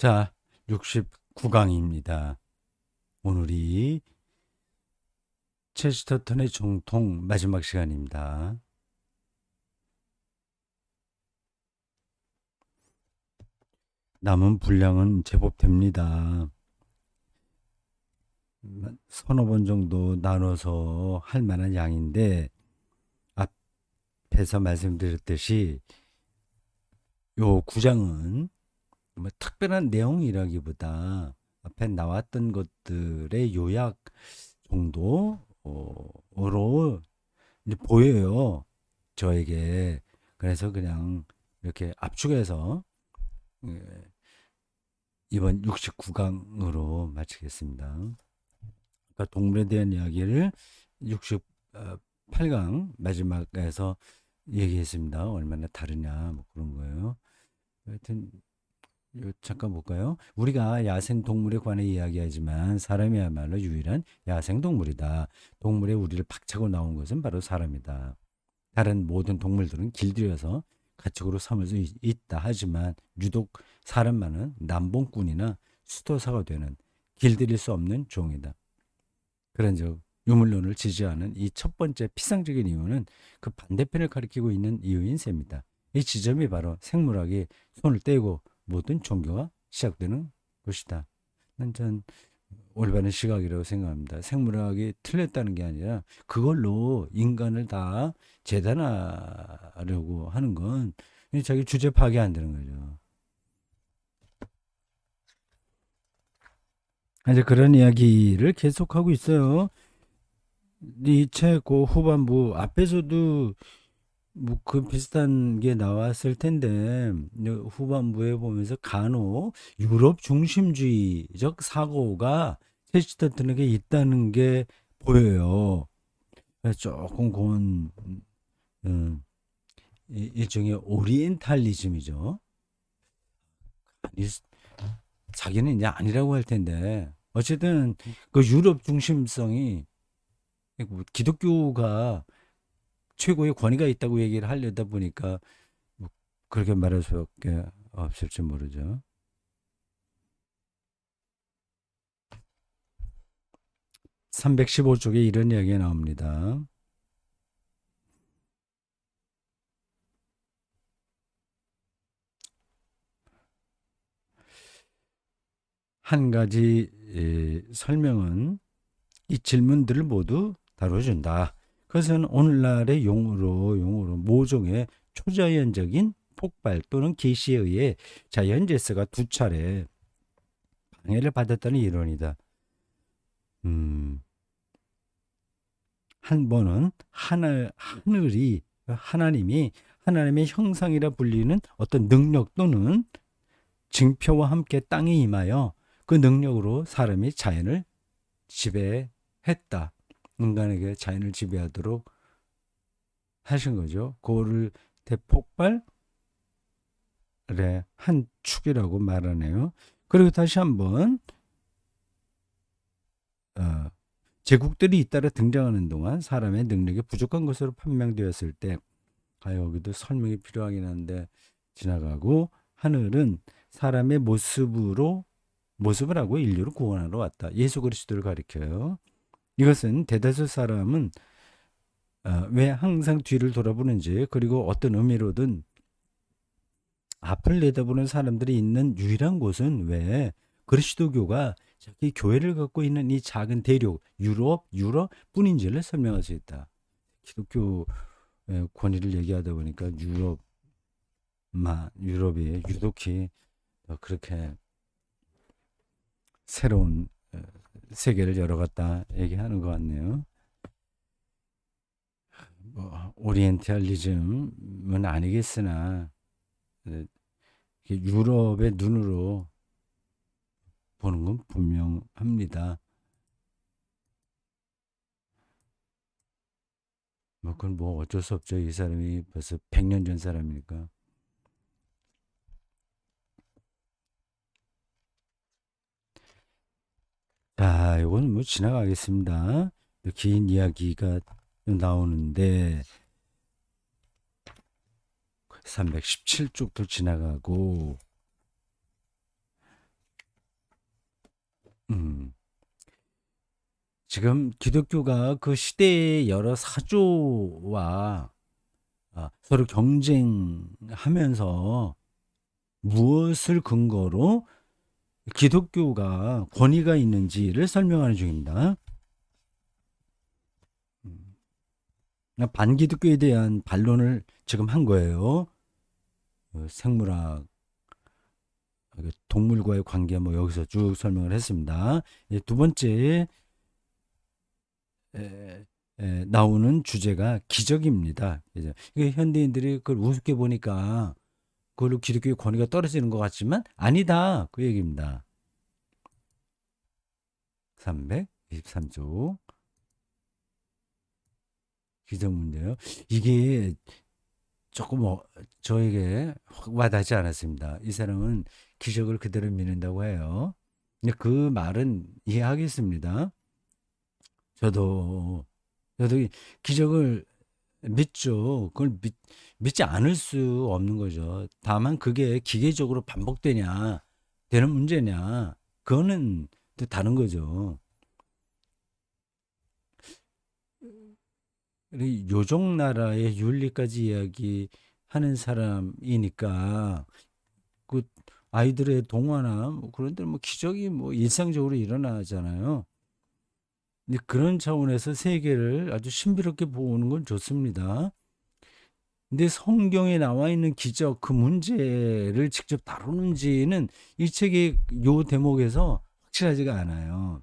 자, 69강입니다. 오늘이 체스터턴의 정통 마지막 시간입니다. 남은 분량은 제법 됩니다. 서너 번 정도 나눠서 할 만한 양인데, 앞에서 말씀드렸듯이 요 구장은 뭐 특별한 내용이라기보다 앞에 나왔던 것들의 요약 정도로 이제 보여요. 저에게. 그래서 그냥 이렇게 압축해서 이번 69강으로 마치겠습니다. 그러니까 동물에 대한 이야기를 68강 마지막에서 얘기했습니다. 얼마나 다르냐 뭐 그런 거예요. 하여튼 잠깐 볼까요? 우리가 야생 동물에 관해 이야기하지만 사람이야말로 유일한 야생 동물이다. 동물에 우리를 박차고 나온 것은 바로 사람이다. 다른 모든 동물들은 길들여서 가축으로 삼을 수 있다 하지만 유독 사람만은 남봉꾼이나 수도사가 되는 길들일 수 없는 종이다. 그런즉 유물론을 지지하는 이 첫 번째 피상적인 이유는 그 반대편을 가리키고 있는 이유인 셈이다. 이 지점이 바로 생물학이 손을 떼고 모든 종교가 시작되는 것이다. 전 올바른 시각이라고 생각합니다. 생물학이 틀렸다는 게 아니라 그걸로 인간을 다 재단하려고 하는 건 자기 주제 파악이 안 되는 거죠. 이제 그런 이야기를 계속하고 있어요. 이 책 그 후반부 앞에서도 뭐 그 비슷한 게 나왔을 텐데 후반부에 보면서 간혹 유럽 중심주의적 사고가 체스터턴에게 있다는 게 보여요. 그래서 조금 그건 일종의 오리엔탈리즘이죠. 아니, 자기는 이제 아니라고 할 텐데 어쨌든 그 유럽 중심성이 기독교가 최고의 권위가 있다고 얘기를 하려다 보니까 뭐 그렇게 말할 수밖에 없을지 모르죠. 315쪽에 이런 이야기가 나옵니다. 한 가지 설명은 이 질문들을 모두 다뤄준다. 그것은 오늘날의 용어로 모종의 초자연적인 폭발 또는 개시에 의해 자연 질서가 두 차례 방해를 받았다는 이론이다. 한 번은 하나님이 하나님의 형상이라 불리는 어떤 능력 또는 징표와 함께 땅에 임하여 그 능력으로 사람이 자연을 지배했다. 인간에게 자연을 지배하도록 하신 거죠. 그거를 대폭발의 한 축이라고 말하네요. 그리고 다시 한번 제국들이 잇따라 등장하는 동안 사람의 능력이 부족한 것으로 판명되었을 때 여기도 설명이 필요하긴 한데 지나가고 하늘은 사람의 모습을 하고 인류를 구원하러 왔다. 예수 그리스도를 가리켜요. 이것은 대다수 사람은 왜 항상 뒤를 돌아보는지 그리고 어떤 의미로든 앞을 내다보는 사람들이 있는 유일한 곳은 왜 그리스도교가 자기 교회를 갖고 있는 이 작은 대륙 유럽 뿐인지를 설명할 수 있다. 기독교 권위를 얘기하다 보니까 유럽이 유독히 그렇게 새로운 세계를 열어갔다 얘기하는 것 같네요. 뭐 오리엔탈리즘은 아니겠으나 유럽의 눈으로 보는 건 분명합니다. 뭐 그건 뭐 어쩔 수 없죠. 이 사람이 벌써 100년 전 사람이니까. 자, 이건 뭐 지나가겠습니다. 긴 이야기가 나오는데 317쪽도 지나가고 지금 기독교가 그 시대의 여러 사조와 서로 경쟁하면서 무엇을 근거로 기독교가 권위가 있는지를 설명하는 중입니다. 반기독교에 대한 반론을 지금 한 거예요. 생물학, 동물과의 관계 뭐 여기서 쭉 설명을 했습니다. 두 번째 나오는 주제가 기적입니다. 그죠? 이게 현대인들이 그걸 우습게 보니까 그걸로 기독교의 권위가 떨어지는 것 같지만 아니다. 그 얘기입니다. 323조 기적 문제요. 이게 조금 저에게 확 와닿지 않았습니다. 이 사람은 기적을 그대로 믿는다고 해요. 근데 그 말은 이해하겠습니다. 저도 이 기적을 믿죠. 그걸 믿지 않을 수 없는 거죠. 다만 그게 기계적으로 반복되냐, 되는 문제냐, 그거는 또 다른 거죠. 요족 나라의 윤리까지 이야기하는 사람이니까 그 아이들의 동화나 뭐 그런 데 뭐 기적이 뭐 일상적으로 일어나잖아요. 근데 그런 차원에서 세계를 아주 신비롭게 보는 건 좋습니다. 근데 성경에 나와 있는 기적 그 문제를 직접 다루는지는 이 책의 요 대목에서 확실하지가 않아요.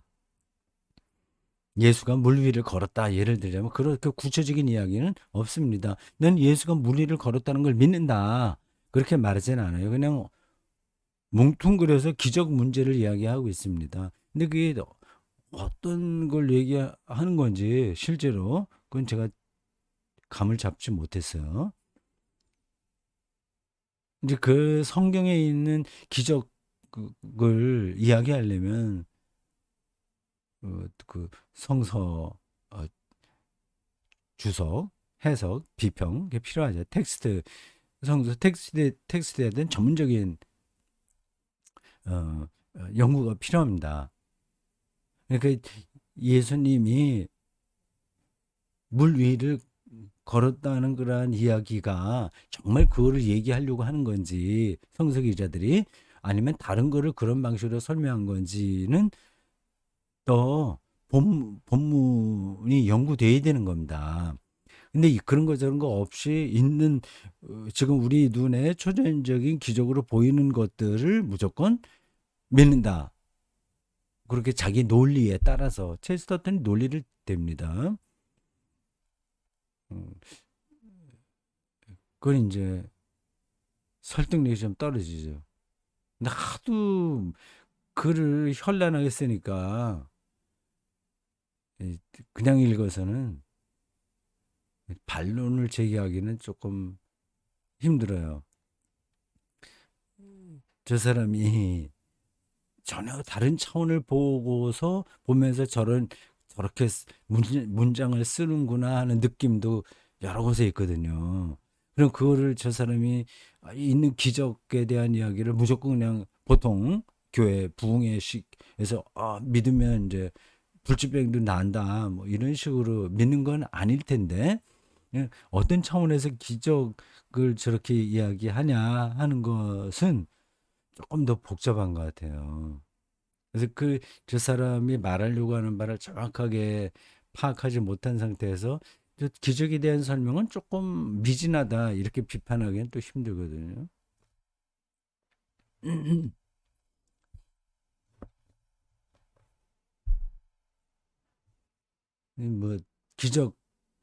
예수가 물 위를 걸었다 예를 들자면 그렇게 구체적인 이야기는 없습니다. 난 예수가 물 위를 걸었다는 걸 믿는다 그렇게 말하지는 않아요. 그냥 뭉뚱그려서 기적 문제를 이야기하고 있습니다. 근데 그게 어떤 걸 얘기하는 건지 실제로 그건 제가 감을 잡지 못했어요. 이제 그 성경에 있는 기적을 이야기하려면 그 성서 주석, 해석, 비평 이게 필요하죠. 텍스트 성서 텍스트에 대한 전문적인 연구가 필요합니다. 그러니까 예수님이 물 위를 걸었다는 그러한 이야기가 정말 그거를 얘기하려고 하는 건지 성서 기자들이 아니면 다른 거를 그런 방식으로 설명한 건지는 또 본문이 연구돼야 되는 겁니다. 근데 그런 거 저런 거 없이 있는 지금 우리 눈에 초자연적인 기적으로 보이는 것들을 무조건 믿는다. 그렇게 자기 논리에 따라서 체스터턴이 논리를 댑니다. 음, 그건 이제 설득력이 좀 떨어지죠. 근데 하도 글을 현란하게 쓰니까 그냥 읽어서는 반론을 제기하기는 조금 힘들어요. 저 사람이 전혀 다른 차원을 보고서 보면서 저렇게 문장을 쓰는구나 하는 느낌도 여러 곳에 있거든요. 그럼 그거를 저 사람이 있는 기적에 대한 이야기를 무조건 그냥 보통 교회 부흥회식에서 믿으면 이제 불치병도 난다 뭐 이런 식으로 믿는 건 아닐 텐데 어떤 차원에서 기적을 저렇게 이야기하냐 하는 것은 조금 더 복잡한 것 같아요. 그래서 저 사람이 말하려고 하는 말을 정확하게 파악하지 못한 상태에서 저 기적에 대한 설명은 조금 미진하다 이렇게 비판하기는 또 힘들거든요. 뭐 기적,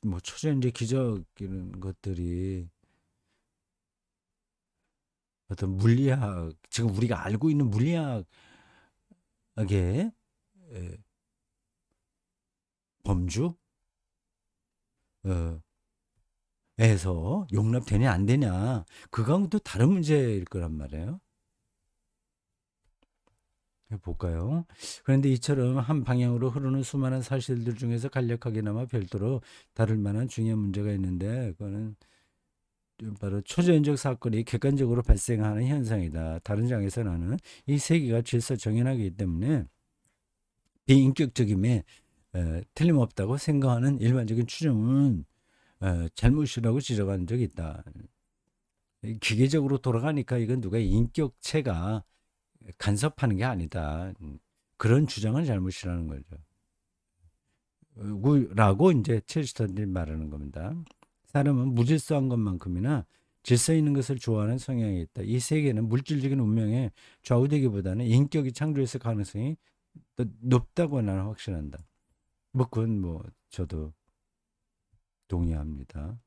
뭐 초자연적 기적 이런 것들이 어떤 물리학, 지금 우리가 알고 있는 물리학의 에, 범주 어, 에서 용납되냐 안 되냐 그거하고 또 다른 문제일 거란 말이에요. 볼까요? 그런데 이처럼 한 방향으로 흐르는 수많은 사실들 중에서 간략하게나마 별도로 다룰 만한 중요한 문제가 있는데 그거는 바로 초자연적 사건이 객관적으로 발생하는 현상이다. 다른 장에서 나는 이 세계가 질서 정연하기 때문에 비인격적임에 틀림없다고 생각하는 일반적인 추정은 잘못이라고 지적한 적이 있다. 기계적으로 돌아가니까 이건 누가 인격체가 간섭하는 게 아니다. 그런 주장은 잘못이라는 거죠. 라고 이제 체스터들이 말하는 겁니다. 사람은 무질서한 것만큼이나 질서 있는 것을 좋아하는 성향이 있다. 이 세계는 물질적인 운명에 좌우되기보다는 인격이 창조했을 가능성이 더 높다고 나는 확신한다. 뭐 그건 뭐 저도 동의합니다.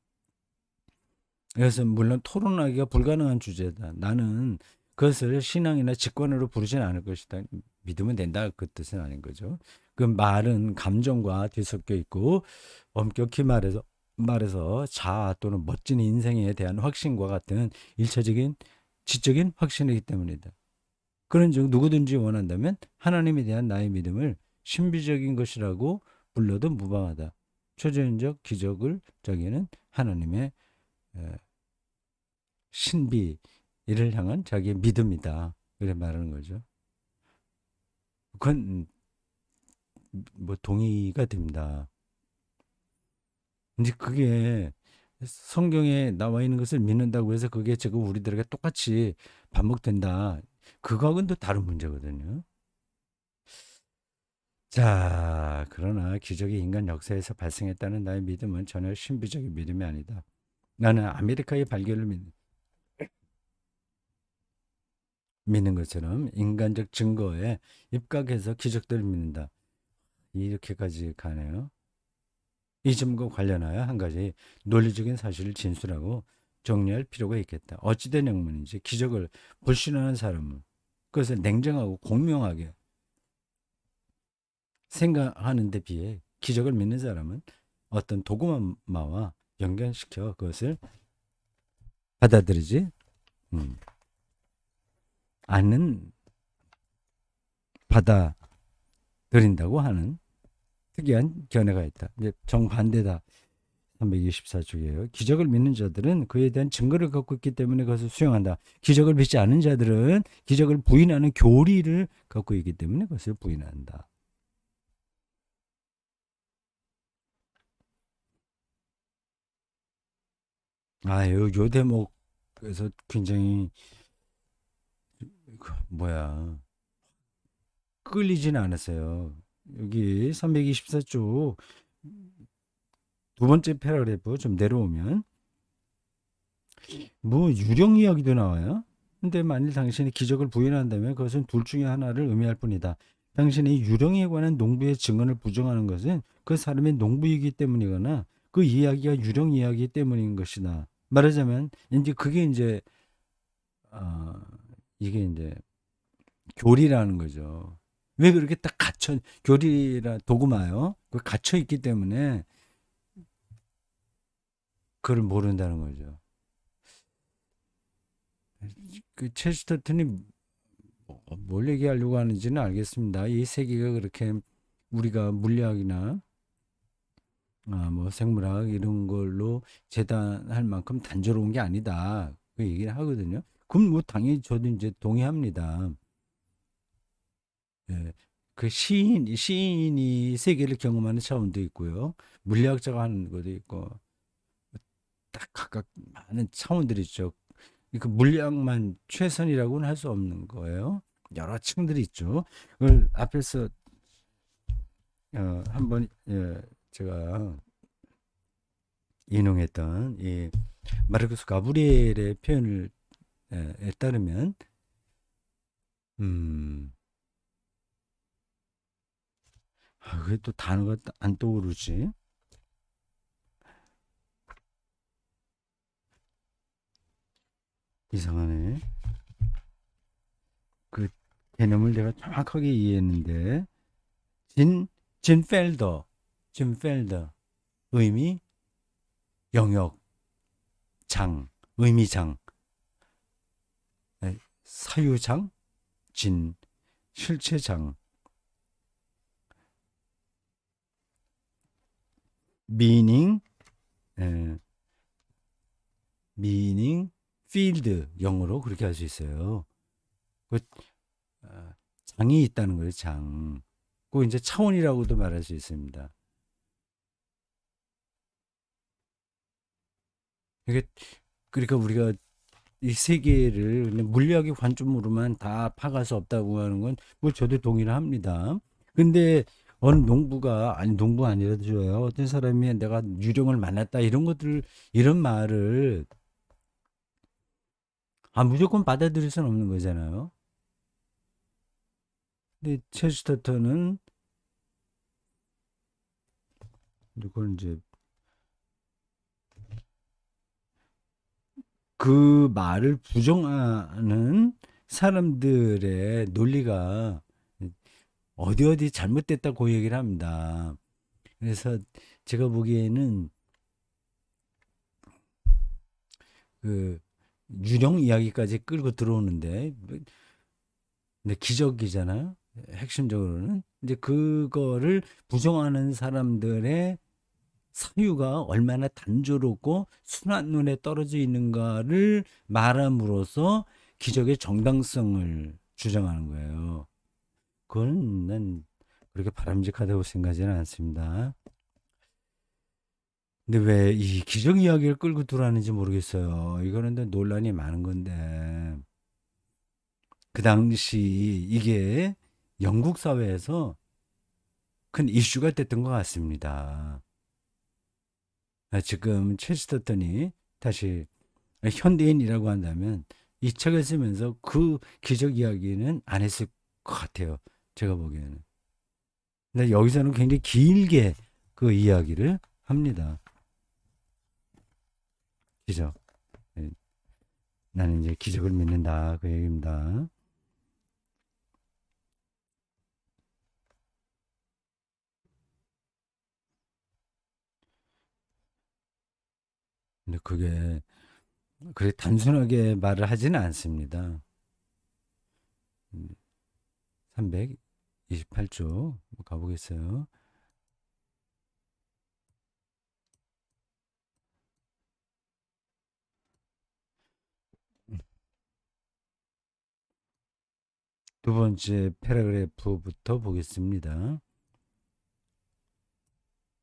그래서 물론 토론하기가 불가능한 주제다. 나는 그것을 신앙이나 직관으로 부르지는 않을 것이다. 믿으면 된다. 그 뜻은 아닌 거죠. 그 말은 감정과 뒤섞여 있고 엄격히 말해서 자아 또는 멋진 인생에 대한 확신과 같은 일차적인 지적인 확신이기 때문이다. 그런즉 누구든지 원한다면 하나님에 대한 나의 믿음을 신비적인 것이라고 불러도 무방하다. 초자연적 기적을 저기는 하나님의 신비를 향한 자기의 믿음이다. 그래 말하는 거죠. 그건 뭐 동의가 됩니다. 근데 그게 성경에 나와 있는 것을 믿는다고 해서 그게 지금 우리들에게 똑같이 반복된다. 그거하고는 또 다른 문제거든요. 자, 그러나 기적이 인간 역사에서 발생했다는 나의 믿음은 전혀 신비적인 믿음이 아니다. 나는 아메리카의 발견을 믿는 것처럼 인간적 증거에 입각해서 기적들을 믿는다. 이렇게까지 가네요. 이 점과 관련하여 한 가지 논리적인 사실을 진술하고 정리할 필요가 있겠다. 어찌된 영문인지 기적을 불신하는 사람은 그것을 냉정하고 공명하게 생각하는 데 비해 기적을 믿는 사람은 어떤 도구마와 연결시켜 그것을 받아들이지 않는 받아들인다고 하는 특이한 견해가 있다. 이제 정반대다. 324쪽이에요. 기적을 믿는 자들은 그에 대한 증거를 갖고 있기 때문에 그것을 수용한다. 기적을 믿지 않은 자들은 기적을 부인하는 교리를 갖고 있기 때문에 그것을 부인한다. 요 대목에서 굉장히 뭐야 끌리지는 않았어요. 여기 324쪽 두 번째 패러그래프 좀 내려오면 뭐 유령 이야기도 나와요. 근데 만일 당신이 기적을 부인한다면 그것은 둘 중에 하나를 의미할 뿐이다. 당신이 유령에 관한 농부의 증언을 부정하는 것은 그 사람의 농부이기 때문이거나 그 이야기가 유령 이야기 때문인 것이다. 말하자면 이제 그게 이제 어, 이게 이제 교리라는 거죠. 왜 그렇게 딱 갇혀 교리라 도구마요. 그 갇혀 있기 때문에 그걸 모른다는 거죠. 그 체스터튼이 뭘 얘기하려고 하는지는 알겠습니다. 이 세계가 그렇게 우리가 물리학이나 뭐 생물학 이런 걸로 재단할 만큼 단조로운 게 아니다. 그 얘기를 하거든요. 그럼 뭐 당연히 저도 이제 동의합니다. 예. 그 시인이 세계를 경험하는 차원도 있고요. 물리학자가 하는 것도 있고 딱 각각 많은 차원들이 있죠. 그 물리학만 최선이라고는 할 수 없는 거예요. 여러 층들이 있죠. 그걸 앞에서 한번 제가 인용했던 이 마르크스 가브리엘의 표현을 에 따르면 음, 왜 또 단어가 안 떠오르지? 이상하네. 그 개념을 내가 정확하게 이해했는데 진 진펠더 진펠더 의미 영역 장 의미장 사유장 진 실체장 미닝 에, 미닝 필드 영어로 그렇게 할 수 있어요. 그 장이 있다는 거예요. 장. 그 이제 차원이라고도 말할 수 있습니다. 이게 그러니까 우리가 이 세계를 그냥 물리학의 관점으로만 다 파갈 수 없다고 하는 건 뭐 저도 동의를 합니다. 근데 어느 농부가 아니 농부 아니라도요. 어떤 사람이 내가 유령을 만났다 이런 것들 이런 말을 무조건 받아들일 수는 없는 거잖아요. 근데 체스터턴은 이걸 이제 그 말을 부정하는 사람들의 논리가 어디 어디 잘못됐다고 얘기를 합니다. 그래서 제가 보기에는 그 유령 이야기까지 끌고 들어오는데 근데 기적이잖아요. 핵심적으로는 이제 그거를 부정하는 사람들의 사유가 얼마나 단조롭고 순한 눈에 떨어져 있는가를 말함으로써 기적의 정당성을 주장하는 거예요. 그건 난 그렇게 바람직하다고 생각하지는 않습니다. 근데 왜 이 기적 이야기를 끌고 들어왔는지 모르겠어요. 이거는 논란이 많은 건데 그 당시 이게 영국 사회에서 큰 이슈가 됐던 것 같습니다. 지금 체스터턴이 다시 현대인이라고 한다면 이 책을 쓰면서 그 기적 이야기는 안 했을 것 같아요. 제가 보기에는. 근데 여기서는 굉장히 길게 그 이야기를 합니다. 기적. 예, 나는 이제 기적을 믿는다. 그 얘기입니다. 근데 그게 그래 단순하게 말을 하지는 않습니다. 328쪽 가보겠어요. 두 번째 패러그래프부터 보겠습니다.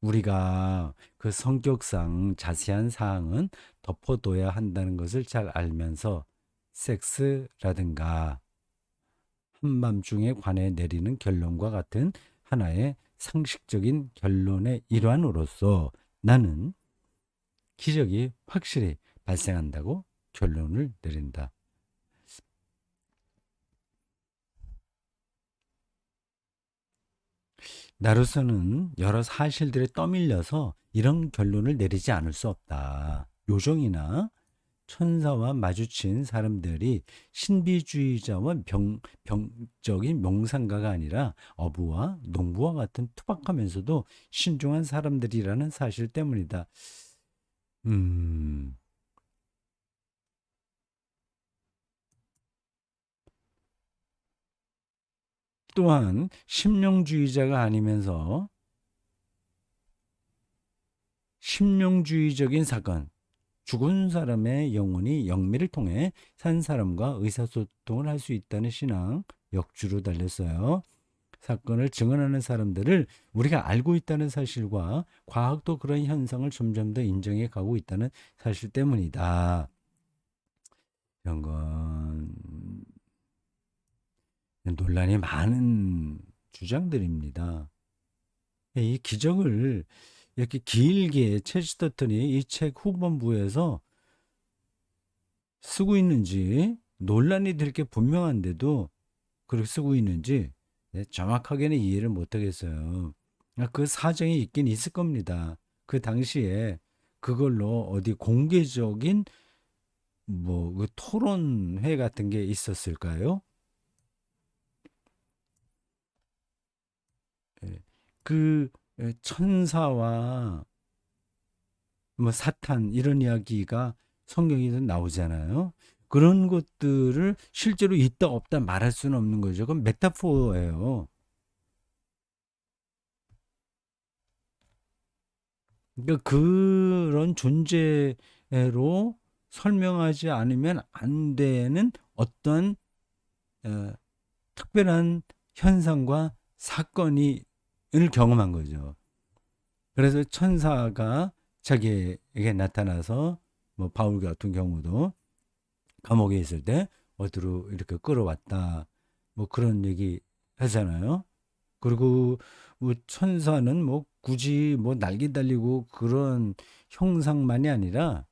우리가 그 성격상 자세한 사항은 덮어둬야 한다는 것을 잘 알면서 섹스라든가 한밤중에 관해 내리는 결론과 같은 하나의 상식적인 결론의 일환으로서 나는 기적이 확실히 발생한다고 결론을 내린다. 나로서는 여러 사실들에 떠밀려서 이런 결론을 내리지 않을 수 없다. 요정이나 천사와 마주친 사람들이 신비주의자와 병적인 명상가가 아니라 어부와 농부와 같은 투박하면서도 신중한 사람들이라는 사실 때문이다. 음, 또한 심령주의자가 아니면서 심령주의적인 사건, 죽은 사람의 영혼이 영미를 통해 산 사람과 의사소통을 할 수 있다는 신앙 역주로 달렸어요. 사건을 증언하는 사람들을 우리가 알고 있다는 사실과 과학도 그런 현상을 점점 더 인정해 가고 있다는 사실 때문이다. 이런 건 논란이 많은 주장들입니다. 이 기적을 이렇게 길게 체스터턴이 이 책 후반부에서 쓰고 있는지 논란이 될 게 분명한데도 그렇게 쓰고 있는지 정확하게는 이해를 못 하겠어요. 그 사정이 있긴 있을 겁니다. 그 당시에 그걸로 어디 공개적인 그 토론회 같은 게 있었을까요? 예. 그 천사와 뭐 사탄 이런 이야기가 성경에서 나오잖아요. 그런 것들을 실제로 있다 없다 말할 수는 없는 거죠. 그건 메타포예요. 그러니까 그런 존재로 설명하지 않으면 안 되는 어떤 어, 특별한 현상과 사건이 경험한 거죠. 그래서 천사가 자기에게 나타나서 뭐 바울 같은 경우도 감옥에 있을 때 어디로 이렇게 끌어왔다. 뭐 그런 얘기 하잖아요. 그리고 뭐 천사는 뭐 굳이 뭐 날개 달리고 그런 형상만이 아니라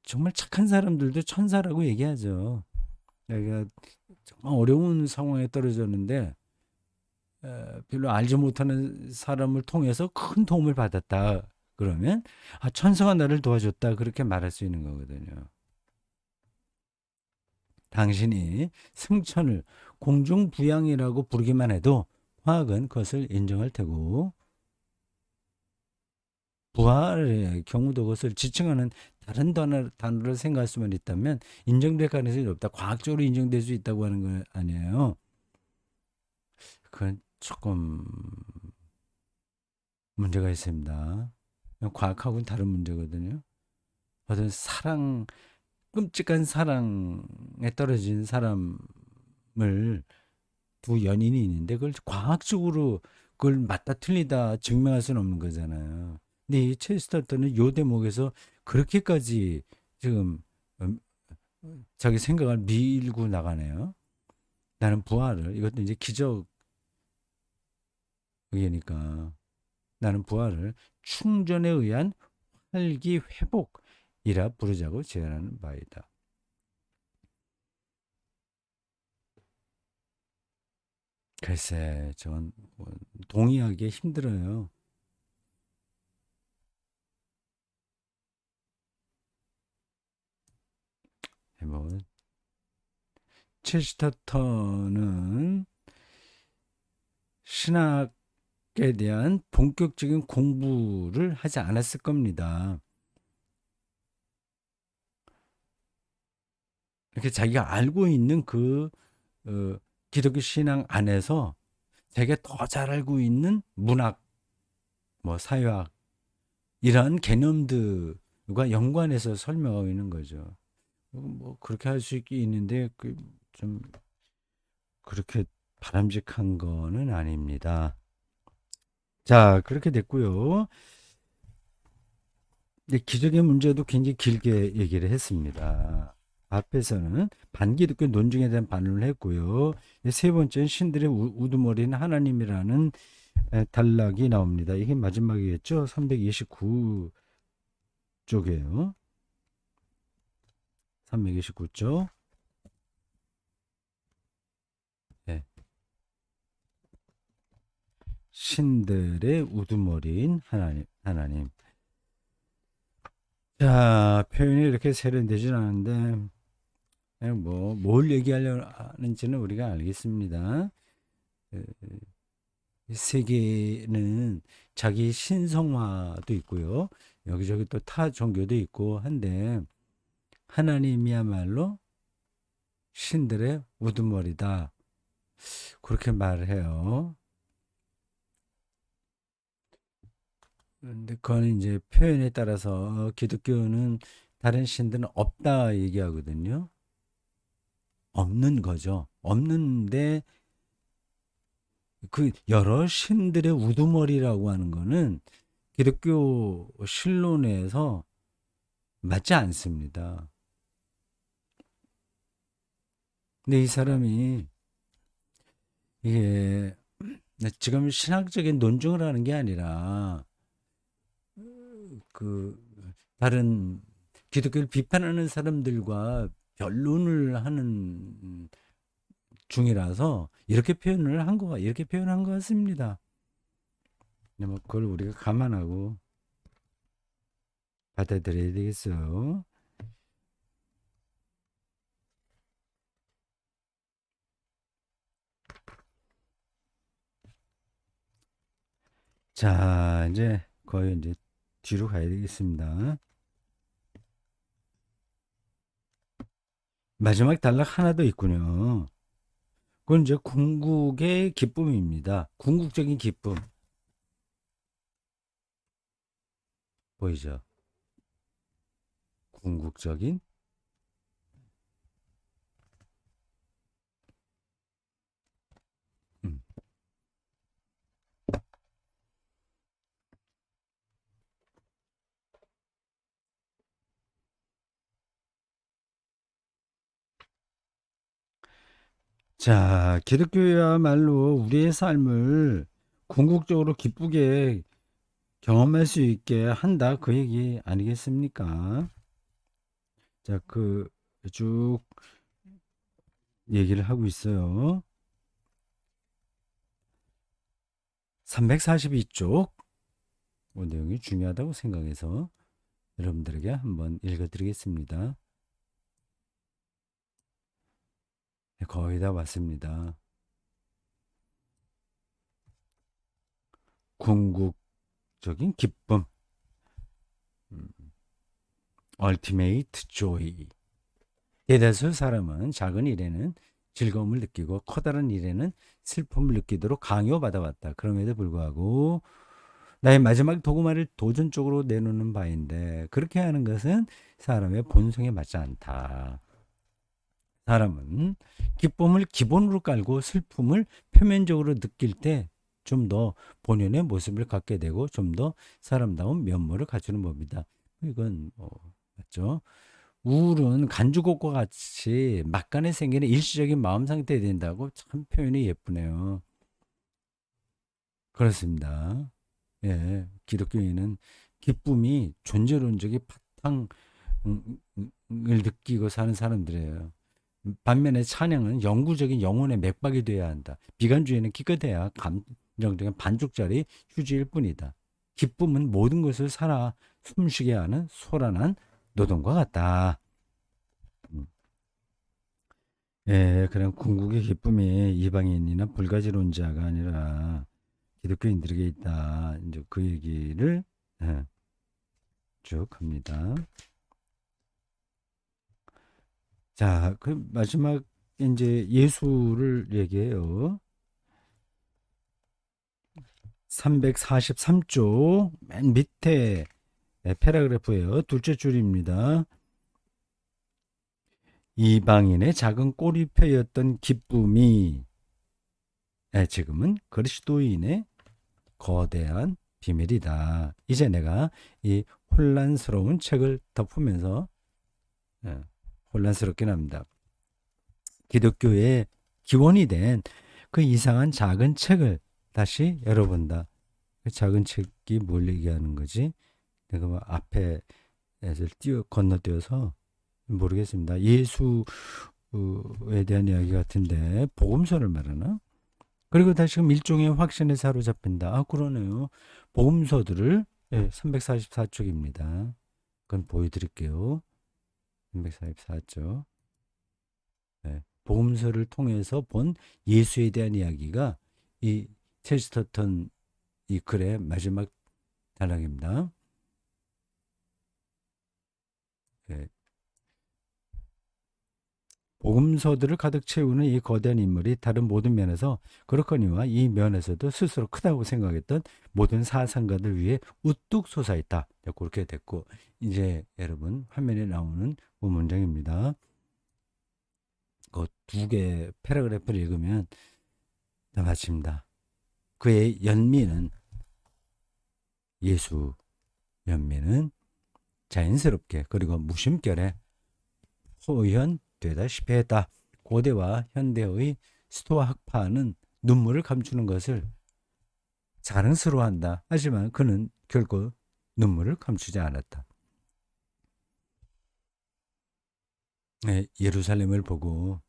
정말 착한 사람들도 천사라고 얘기하죠. 내가 정말 어려운 상황에 떨어졌는데 별로 알지 못하는 사람을 통해서 큰 도움을 받았다. 그러면 아, 천사가 나를 도와줬다. 그렇게 말할 수 있는 거거든요. 당신이 승천을 공중부양이라고 부르기만 해도 화학은 그것을 인정할 테고 부활의 경우도 그것을 지칭하는 다른 단어를 생각할 수만 있다면 인정될 가능성이 높다. 과학적으로 인정될 수 있다고 하는 거 아니에요. 그건 조금 문제가 있습니다. 과학하고는 다른 문제거든요. 어떤 사랑, 끔찍한 사랑에 떨어진 사람을 두 연인이 있는데 그걸 과학적으로 그걸 맞다 틀리다 증명할 수는 없는 거잖아요. 근데 이 체스터턴은 요 대목에서 그렇게까지 지금 음, 자기 생각을 밀고 나가네요. 나는 부활을 이것도 이제 기적이니까 나는 부활을 충전에 의한 활기 회복이라 부르자고 제안하는 바이다. 글쎄, 전 동의하기 힘들어요. 뭐 체스터턴은 신학에 대한 본격적인 공부를 하지 않았을 겁니다. 이렇게 자기가 알고 있는 그 기독교 신앙 안에서 자기가 더 잘 알고 있는 문학, 뭐 사회학 이러한 개념들과 연관해서 설명하고 있는 거죠. 뭐 그렇게 할 수 있는데 그 좀 그렇게 바람직한 거는 아닙니다. 자, 그렇게 됐고요. 이제 기적의 문제도 굉장히 길게 얘기를 했습니다. 앞에서는 반기독교 논증에 대한 반론을 했고요. 세 번째는 신들의 우두머리인 하나님이라는 단락이 나옵니다. 이게 마지막이겠죠? 329 쪽이에요. 329쪽. 네. 신들의 우두머리인 하나님. 자, 표현이 이렇게 세련되진 않은데, 뭐, 뭘 얘기하려는지는 우리가 알겠습니다. 세계는 자기 신성화도 있고요. 여기저기 또 타 종교도 있고 한데, 하나님이야말로 신들의 우두머리다. 그렇게 말을 해요. 근데 그건 이제 표현에 따라서 기독교는 다른 신들은 없다 얘기하거든요. 없는 거죠. 없는데 그 여러 신들의 우두머리라고 하는 거는 기독교 신론에서 맞지 않습니다. 근데 이 사람이 이게 지금 신학적인 논증을 하는 게 아니라 그 다른 기독교를 비판하는 사람들과 변론을 하는 중이라서 이렇게 표현한 것 같습니다. 근데 뭐 그걸 우리가 감안하고 받아들여야 되겠어요. 자, 이제 거의 이제 뒤로 가야 되겠습니다. 마지막 단락 하나 더 있군요. 그건 이제 궁극의 기쁨입니다. 궁극적인 기쁨. 보이죠? 궁극적인 음. 자, 기독교야말로 우리의 삶을 궁극적으로 기쁘게 경험할 수 있게 한다. 그 얘기 아니겠습니까? 자, 쭉 얘기를 하고 있어요. 342쪽 내용이 중요하다고 생각해서 여러분들에게 한번 읽어드리겠습니다. 거의 다 왔습니다. 궁극적인 기쁨, ultimate joy. 대다수 사람은 작은 일에는 즐거움을 느끼고 커다란 일에는 슬픔을 느끼도록 강요받아 왔다. 그럼에도 불구하고 나의 마지막 도구마를 도전적으로 내놓는 바인데 그렇게 하는 것은 사람의 본성에 맞지 않다. 사람은 기쁨을 기본으로 깔고 슬픔을 표면적으로 느낄 때 좀 더 본연의 모습을 갖게 되고 좀 더 사람다운 면모를 갖추는 법이다. 이건 맞죠? 우울은 간주곡과 같이 막간에 생기는 일시적인 마음 상태가 된다고 참 표현이 예쁘네요. 그렇습니다. 예, 기독교인은 기쁨이 존재론적인 바탕을 느끼고 사는 사람들이에요. 반면에 찬양은 영구적인 영혼의 맥박이 되어야 한다. 비관주의는 기껏해야 감정적인 반쪽짜리 휴지일 뿐이다. 기쁨은 모든 것을 살아 숨쉬게 하는 소란한 노동과 같다. 음. 예, 그런 궁극의 기쁨이 이방인이나 불가지론자가 아니라 기독교인들에게 있다. 이제 그 얘기를 예, 쭉 합니다. 자, 그 마지막 이제 예수를 얘기해요. 343쪽 맨 밑에 패러그래프예요. 둘째 줄입니다. 이방인의 작은 꼬리표였던 기쁨이 지금은 그리스도인의 거대한 비밀이다. 이제 내가 이 혼란스러운 책을 덮으면서 혼란스럽긴 합니다. 기독교의 기원이 된 그 이상한 작은 책을 다시 열어본다. 그 작은 책이 뭘 얘기하는 거지? 내가 뭐 앞에 건너뛰어서 모르겠습니다. 예수에 대한 이야기 같은데 복음서를 말하나? 그리고 다시금 일종의 확신에 사로잡힌다. 아, 그러네요. 복음서들을 344쪽입니다. 그건 보여드릴게요. 344쪽. 복음서를 통해서 본 예수에 대한 이야기가 이 체스터턴 이 글의 마지막 단락입니다. 복음서들을 가득 채우는 이 거대한 인물이 다른 모든 면에서 그렇거니와 이 면에서도 스스로 크다고 생각했던 모든 사상가들 위해 우뚝 솟아있다. 그렇게 됐고 이제 여러분 화면에 나오는 문장입니다. 그 두 개 패러그래프를 읽으면 다 마칩니다. 그의 연민은 예수 연민은 자연스럽게 그리고 무심결에 호연되다시피 했다. 고대와 현대의 스토아 학파는 눈물을 감추는 것을 자랑스러워한다. 하지만 그는 결코 눈물을 감추지 않았다. 예루살렘을 보고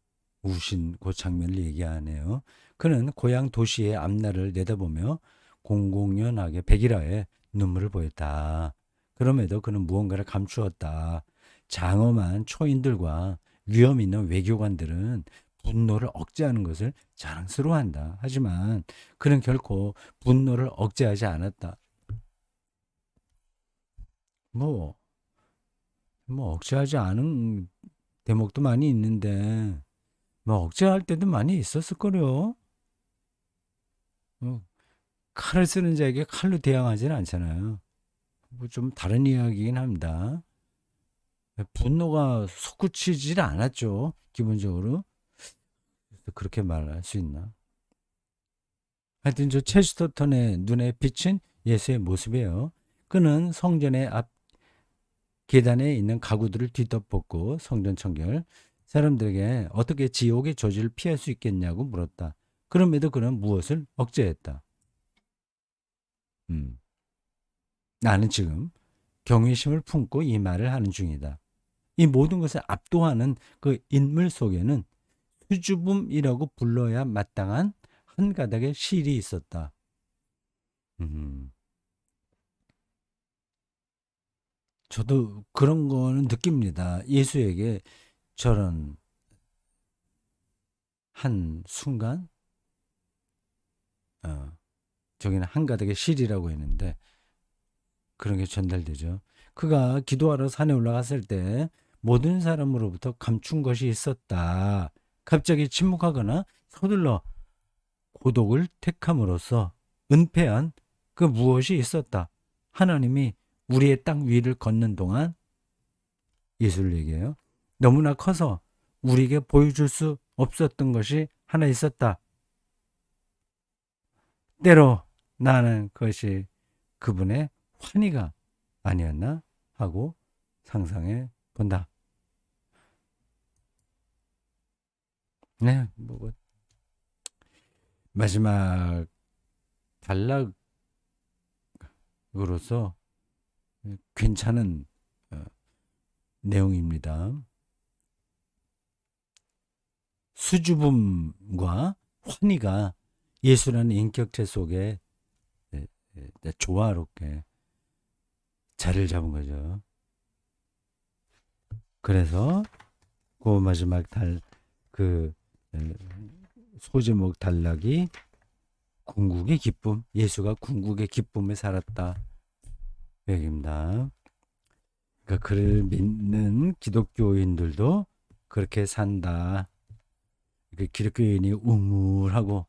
우신 그 장면을 얘기하네요. 그는 고향 도시의 앞날을 내다보며 공공연하게 백일화에 눈물을 보였다. 그럼에도 그는 무언가를 감추었다. 장엄한 초인들과 위험 있는 외교관들은 분노를 억제하는 것을 자랑스러워한다. 하지만 그는 결코 분노를 억제하지 않았다. 뭐, 뭐 억제하지 않은 대목도 많이 있는데 뭐 억제할 때도 많이 있었을 거요. 칼을 쓰는 자에게 칼로 대항하지는 않잖아요. 뭐 좀 다른 이야기긴 합니다. 분노가 솟구치질 않았죠. 기본적으로. 그렇게 말할 수 있나? 하여튼 저 체스터턴의 눈에 비친 예수의 모습이에요. 그는 성전의 앞 계단에 있는 가구들을 뒤덮었고 성전 청결 사람들에게 어떻게 지옥의 저주를 피할 수 있겠냐고 물었다. 그럼에도 그는 무엇을 억제했다. 음, 나는 지금 경외심을 품고 이 말을 하는 중이다. 이 모든 것을 압도하는 그 인물 속에는 수줍음이라고 불러야 마땅한 한 가닥의 실이 있었다. 음, 저도 그런 거는 느낍니다. 예수에게 저런 한 순간, 어, 저기는 한 가닥의 실이라고 했는데 그런 게 전달되죠. 그가 기도하러 산에 올라갔을 때 모든 사람으로부터 감춘 것이 있었다. 갑자기 침묵하거나 서둘러 고독을 택함으로써 은폐한 그 무엇이 있었다. 하나님이 우리의 땅 위를 걷는 동안 예수를 얘기해요. 너무나 커서 우리에게 보여줄 수 없었던 것이 하나 있었다. 때로 나는 그것이 그분의 환희가 아니었나 하고 상상해 본다. 네, 뭐 마지막 단락으로서 괜찮은 어, 내용입니다. 수줍음과 환희가 예수라는 인격체 속에 조화롭게 자리를 잡은 거죠. 그래서 그 마지막 그 소제목 단락이 궁극의 기쁨, 예수가 궁극의 기쁨에 살았다. 그 얘기입니다. 그러니까 그를 믿는 기독교인들도 그렇게 산다. 그 기독교인이 우물하고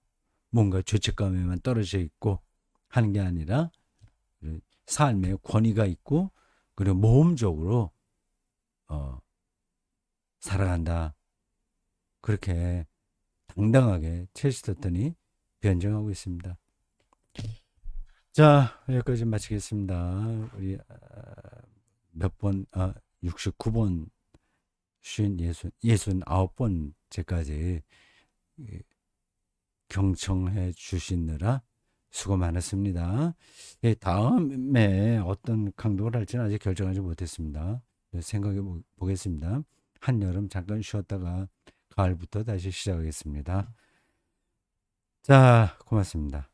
뭔가 죄책감에만 떨어져 있고 하는 게 아니라 삶에 권위가 있고 그리고 모험적으로 어, 살아간다. 그렇게 당당하게 첼시더턴이 변증하고 있습니다. 자, 여기까지 마치겠습니다. 우리 몇 번, 69번, 69번째까지 경청해 주시느라 수고 많았습니다. 예, 다음에 어떤 강도를 할지는 아직 결정하지 못했습니다. 생각해 보겠습니다. 한여름 잠깐 쉬었다가 가을부터 다시 시작하겠습니다. 자, 고맙습니다.